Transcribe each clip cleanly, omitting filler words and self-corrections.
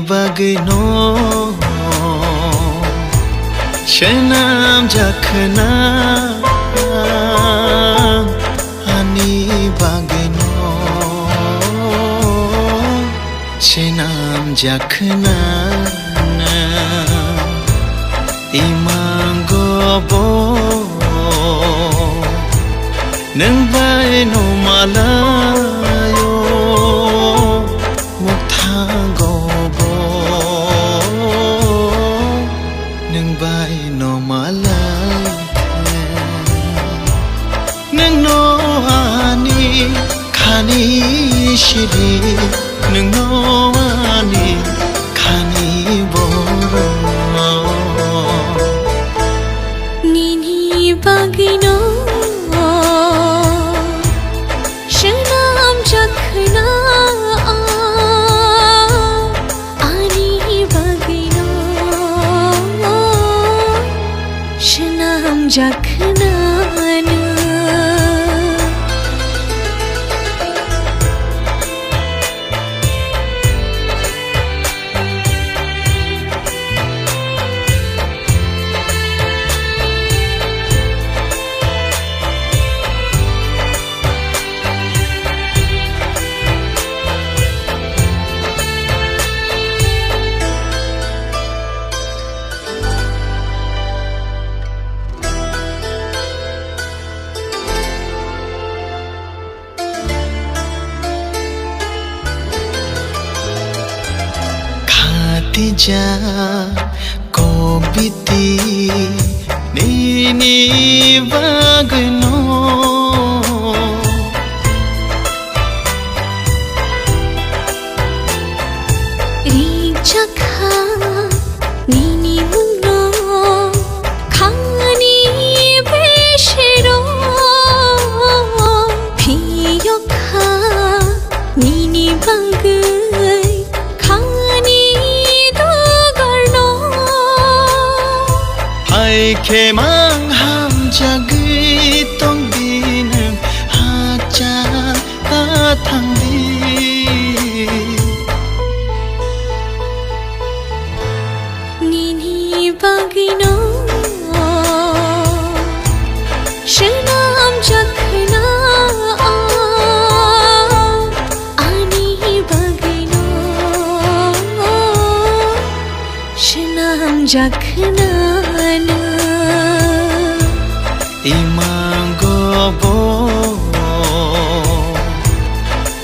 bagwi no Shenam jakhna ani bagwi no Shenam jakhna imango bo nang bai no malayo muktango bo nang bai no malayo nang no ani khani shiri nang no ani khani bo nini bagwi no shenam jakhna ani bagwi no shenam jakhna Tija kobiti nini bagwi no Rikjakha nini munno khani beshero phiyokha nini bagwi Ke mang ham jagi tong din ha cha ta thang di nini bagwi no shenam jakhna ani bagwi no shenam jakhna imango bo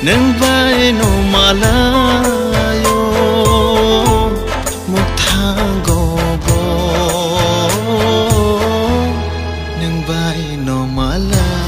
nang bai no malayo muktango bo nang bai no malayo